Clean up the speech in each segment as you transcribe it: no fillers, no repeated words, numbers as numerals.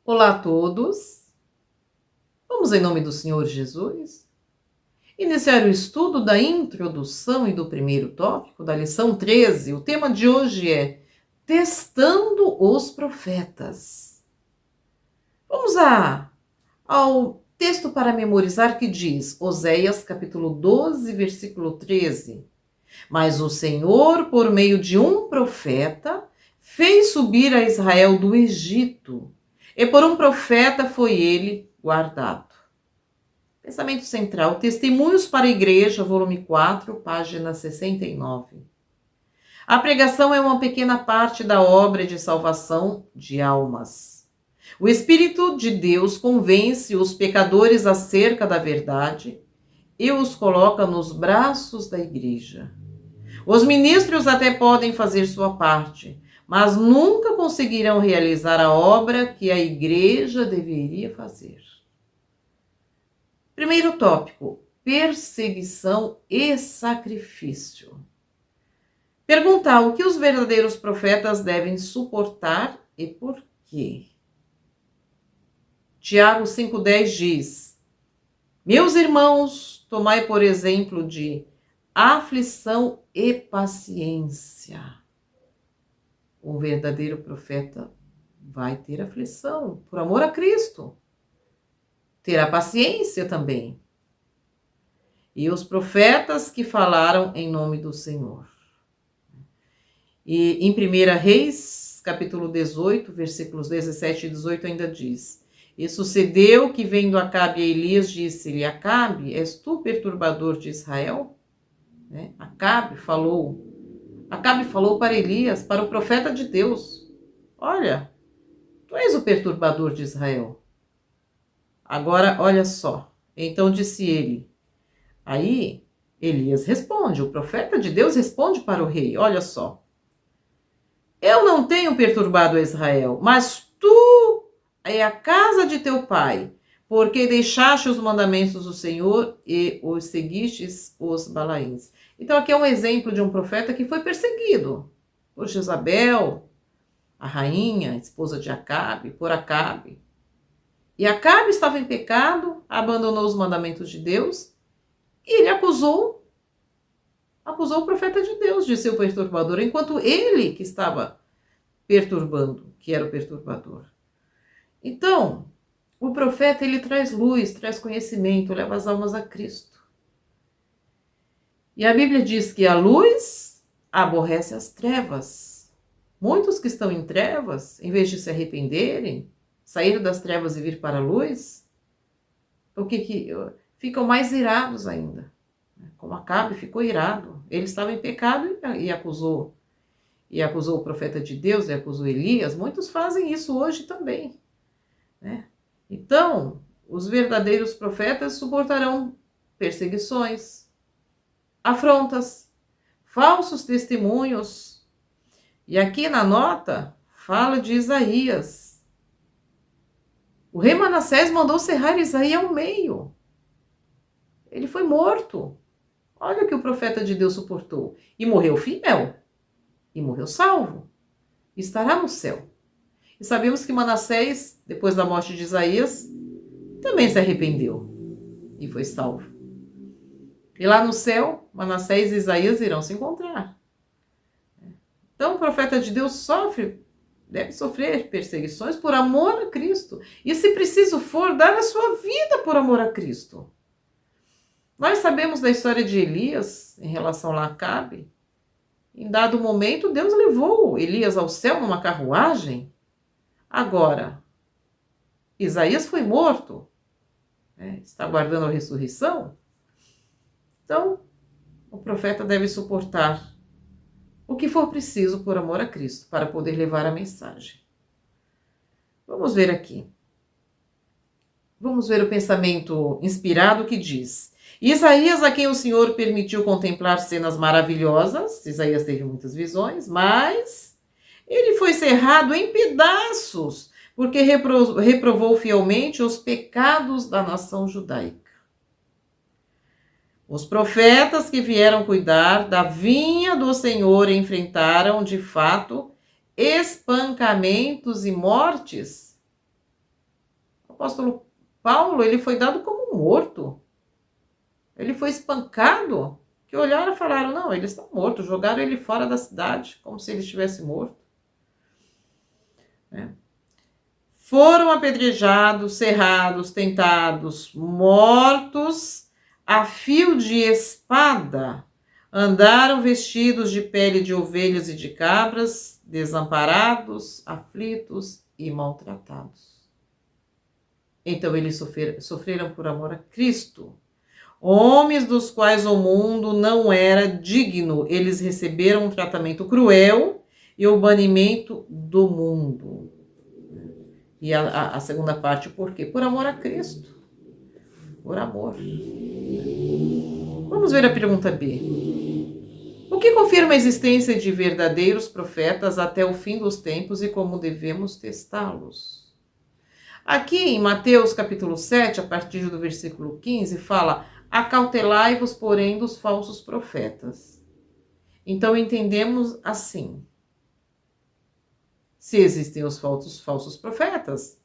Olá a todos, vamos em nome do Senhor Jesus iniciar o estudo da introdução e do primeiro tópico da lição 13. O tema de hoje é Testando os Profetas. Vamos ao texto para memorizar que diz, Oséias capítulo 12, versículo 13. Mas o Senhor, por meio de um profeta, fez subir a Israel do Egito, e por um profeta foi ele guardado. Pensamento central, Testemunhos para a Igreja, volume 4, página 69. A pregação é uma pequena parte da obra de salvação de almas. O Espírito de Deus convence os pecadores acerca da verdade e os coloca nos braços da Igreja. Os ministros até podem fazer sua parte, mas nunca conseguirão realizar a obra que a Igreja deveria fazer. Primeiro tópico, perseguição e sacrifício. Perguntar o que os verdadeiros profetas devem suportar e por quê. Tiago 5,10 diz, meus irmãos, tomai por exemplo de aflição e paciência. Um verdadeiro profeta vai ter aflição por amor a Cristo. Terá paciência também. E os profetas que falaram em nome do Senhor. E em 1 Reis, capítulo 18, versículos 17 e 18 ainda diz, e sucedeu que vendo Acabe a Elias, disse-lhe, Acabe, és tu perturbador de Israel? Acabe falou para Elias, para o profeta de Deus, olha, tu és o perturbador de Israel. Agora, olha só, então disse ele, aí Elias responde, o profeta de Deus responde para o rei, olha só, eu não tenho perturbado Israel, mas tu é a casa de teu pai, porque deixaste os mandamentos do Senhor e os seguistes os Balaíns. Então aqui é um exemplo de um profeta que foi perseguido por Jezabel, a rainha, a esposa de Acabe, por Acabe. E Acabe estava em pecado, abandonou os mandamentos de Deus, e ele acusou o profeta de Deus de ser o perturbador, enquanto ele que estava perturbando, que era o perturbador. Então, o profeta, ele traz luz, traz conhecimento, leva as almas a Cristo. E a Bíblia diz que a luz aborrece as trevas. Muitos que estão em trevas, em vez de se arrependerem, sair das trevas e vir para a luz, ficam mais irados ainda. Como Acabe ficou irado. Ele estava em pecado e acusou o profeta de Deus, e acusou Elias. Muitos fazem isso hoje também. Então, os verdadeiros profetas suportarão perseguições, afrontas, falsos testemunhos. E aqui na nota fala de Isaías. O rei Manassés mandou serrar Isaías ao meio. Ele foi morto. Olha o que o profeta de Deus suportou. E morreu fiel. E morreu salvo. Estará no céu. E sabemos que Manassés, depois da morte de Isaías, também se arrependeu. E foi salvo. E lá no céu, Manassés e Isaías irão se encontrar. Então o profeta de Deus deve sofrer perseguições por amor a Cristo. E se preciso for, dar a sua vida por amor a Cristo. Nós sabemos da história de Elias, em relação a Acabe. Em dado momento, Deus levou Elias ao céu numa carruagem. Agora, Isaías foi morto. Está aguardando a ressurreição. Então, o profeta deve suportar o que for preciso por amor a Cristo, para poder levar a mensagem. Vamos ver aqui. Vamos ver o pensamento inspirado que diz, Isaías, a quem o Senhor permitiu contemplar cenas maravilhosas, Isaías teve muitas visões, mas ele foi cerrado em pedaços, porque reprovou fielmente os pecados da nação judaica. Os profetas que vieram cuidar da vinha do Senhor enfrentaram, de fato, espancamentos e mortes. apóstolo Paulo, ele foi dado como morto. Ele foi espancado, que olharam e falaram, não, ele está morto. Jogaram ele fora da cidade, como se ele estivesse morto. Foram apedrejados, serrados, tentados, mortos a fio de espada. Andaram vestidos de pele de ovelhas e de cabras, desamparados, aflitos e maltratados. Então eles sofreram por amor a Cristo. Homens dos quais o mundo não era digno, eles receberam um tratamento cruel e o banimento do mundo. E a segunda parte, por quê? Por amor a Cristo. Por amor. Vamos ver a pergunta B. O que confirma a existência de verdadeiros profetas até o fim dos tempos e como devemos testá-los? Aqui em Mateus capítulo 7, a partir do versículo 15, fala: acautelai-vos, porém, dos falsos profetas. Então entendemos assim: se existem os falsos profetas,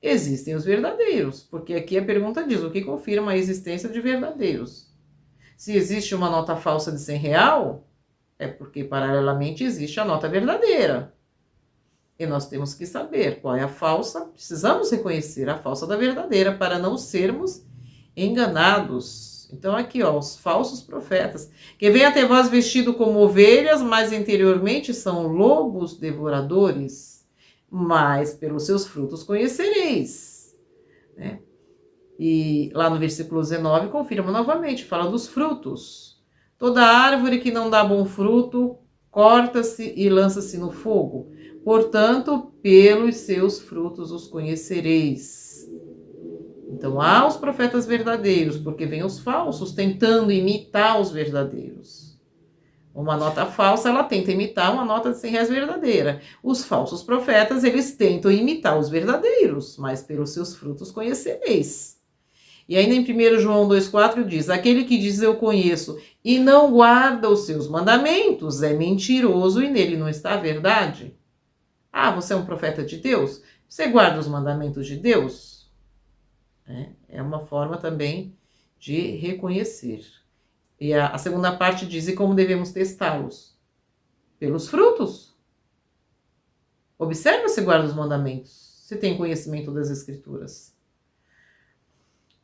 existem os verdadeiros, porque aqui a pergunta diz: o que confirma a existência de verdadeiros? Se existe uma nota falsa de R$100, é porque paralelamente existe a nota verdadeira. E nós temos que saber qual é a falsa, precisamos reconhecer a falsa da verdadeira para não sermos enganados. Então aqui, ó, os falsos profetas, que vêm até vós vestido como ovelhas, mas interiormente são lobos devoradores, mas pelos seus frutos conhecereis, né? E lá no versículo 19 confirma novamente, fala dos frutos. Toda árvore que não dá bom fruto, corta-se e lança-se no fogo. Portanto, pelos seus frutos os conhecereis. Então, há os profetas verdadeiros, porque vêm os falsos tentando imitar os verdadeiros. Uma nota falsa, ela tenta imitar uma nota de R$100 verdadeira. Os falsos profetas, eles tentam imitar os verdadeiros, mas pelos seus frutos conhecereis. E ainda em 1 João 2,4 diz: aquele que diz eu conheço e não guarda os seus mandamentos é mentiroso e nele não está a verdade. Ah, você é um profeta de Deus? Você guarda os mandamentos de Deus? É uma forma também de reconhecer. E a segunda parte diz: e como devemos testá-los? Pelos frutos. Observa se guarda os mandamentos, se tem conhecimento das Escrituras.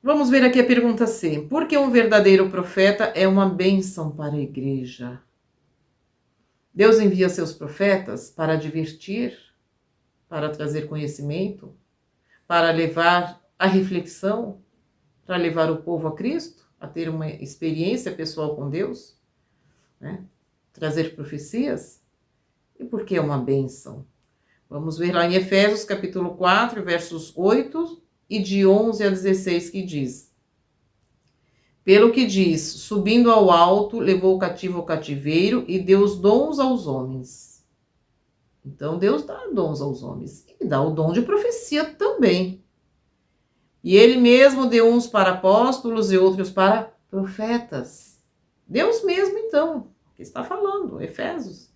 Vamos ver aqui a pergunta C. Por que um verdadeiro profeta é uma bênção para a igreja? Deus envia seus profetas para advertir, para trazer conhecimento, para levar a reflexão, para levar o povo a Cristo, a ter uma experiência pessoal com Deus, né? Trazer profecias. E por que é uma bênção? Vamos ver lá em Efésios capítulo 4, versos 8 e de 11 a 16, que diz: pelo que diz, subindo ao alto, levou o cativo ao cativeiro e deu os dons aos homens. Então Deus dá dons aos homens e dá o dom de profecia também. E ele mesmo deu uns para apóstolos e outros para profetas. Deus mesmo, então, que está falando, Efésios.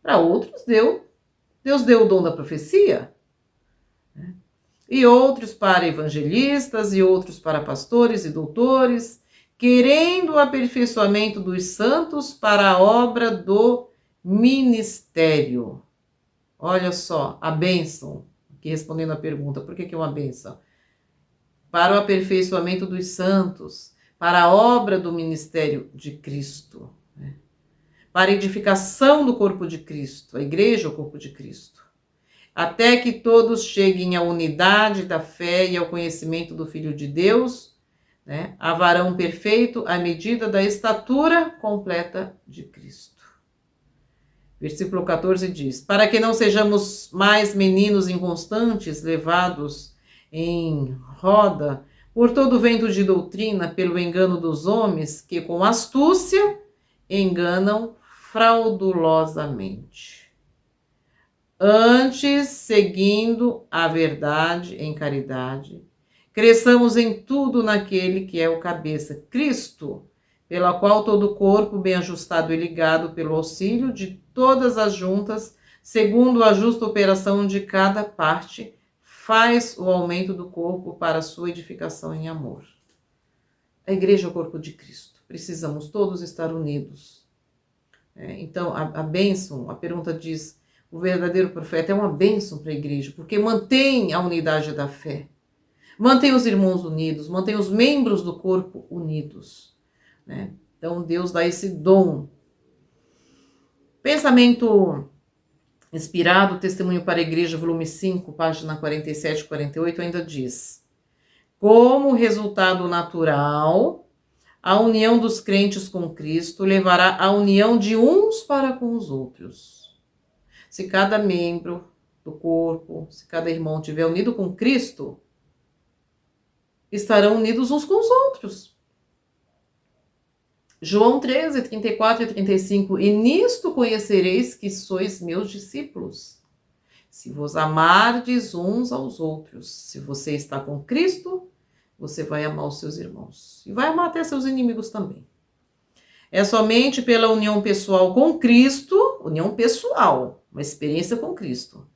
Para outros Deus deu o dom da profecia, né? E outros para evangelistas, e outros para pastores e doutores, querendo o aperfeiçoamento dos santos para a obra do ministério. Olha só, a bênção, aqui respondendo a pergunta, por que é uma bênção? Para o aperfeiçoamento dos santos, para a obra do ministério de Cristo, né? Para a edificação do corpo de Cristo, a igreja é o corpo de Cristo, até que todos cheguem à unidade da fé e ao conhecimento do Filho de Deus, né? A varão perfeito à medida da estatura completa de Cristo. Versículo 14 diz: para que não sejamos mais meninos inconstantes, levados em roda por todo vento de doutrina, pelo engano dos homens, que com astúcia enganam fraudulosamente. Antes, seguindo a verdade em caridade, cresçamos em tudo naquele que é o cabeça, Cristo, pela qual todo o corpo, bem ajustado e ligado pelo auxílio de todas as juntas, segundo a justa operação de cada parte, faz o aumento do corpo para a sua edificação em amor. A igreja é o corpo de Cristo. Precisamos todos estar unidos. Então, a bênção, a pergunta diz, o verdadeiro profeta é uma bênção para a igreja, porque mantém a unidade da fé, mantém os irmãos unidos, mantém os membros do corpo unidos. Então, Deus dá esse dom. Pensamento inspirado, Testemunho para a Igreja, volume 5, página 47 e 48, ainda diz: como resultado natural, a união dos crentes com Cristo levará à união de uns para com os outros. Se cada membro do corpo, se cada irmão estiver unido com Cristo, estarão unidos uns com os outros. João 13, 34 e 35. E nisto conhecereis que sois meus discípulos, se vos amardes uns aos outros. Se você está com Cristo, você vai amar os seus irmãos. E vai amar até seus inimigos também. É somente pela união pessoal com Cristo, união pessoal, uma experiência com Cristo,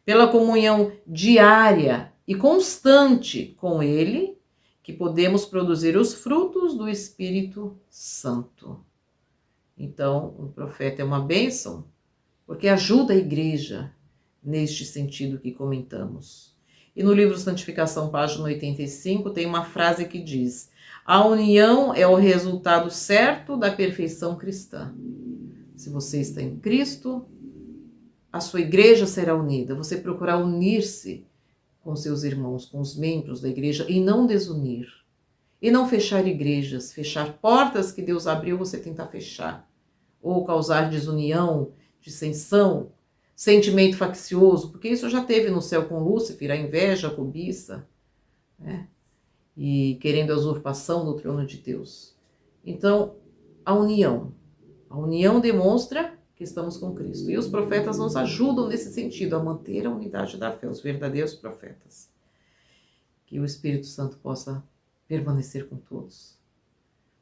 pela comunhão diária e constante com Ele, que podemos produzir os frutos do Espírito Santo. Então, o profeta é uma bênção, porque ajuda a igreja neste sentido que comentamos. E no livro Santificação, página 85, tem uma frase que diz: a união é o resultado certo da perfeição cristã. Se você está em Cristo, a sua igreja será unida. Você procurar unir-se com seus irmãos, com os membros da igreja, e não desunir. E não fechar igrejas, fechar portas que Deus abriu, você tentar fechar. Ou causar desunião, dissensão, sentimento faccioso, porque isso já teve no céu com Lúcifer, a inveja, a cobiça, e querendo a usurpação do trono de Deus. Então, a união demonstra que estamos com Cristo. E os profetas nos ajudam nesse sentido, a manter a unidade da fé, os verdadeiros profetas. Que o Espírito Santo possa permanecer com todos,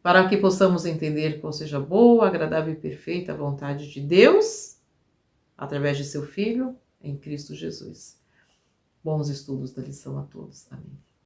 para que possamos entender qual seja boa, agradável e perfeita a vontade de Deus, através de seu Filho, em Cristo Jesus. Bons estudos da lição a todos. Amém.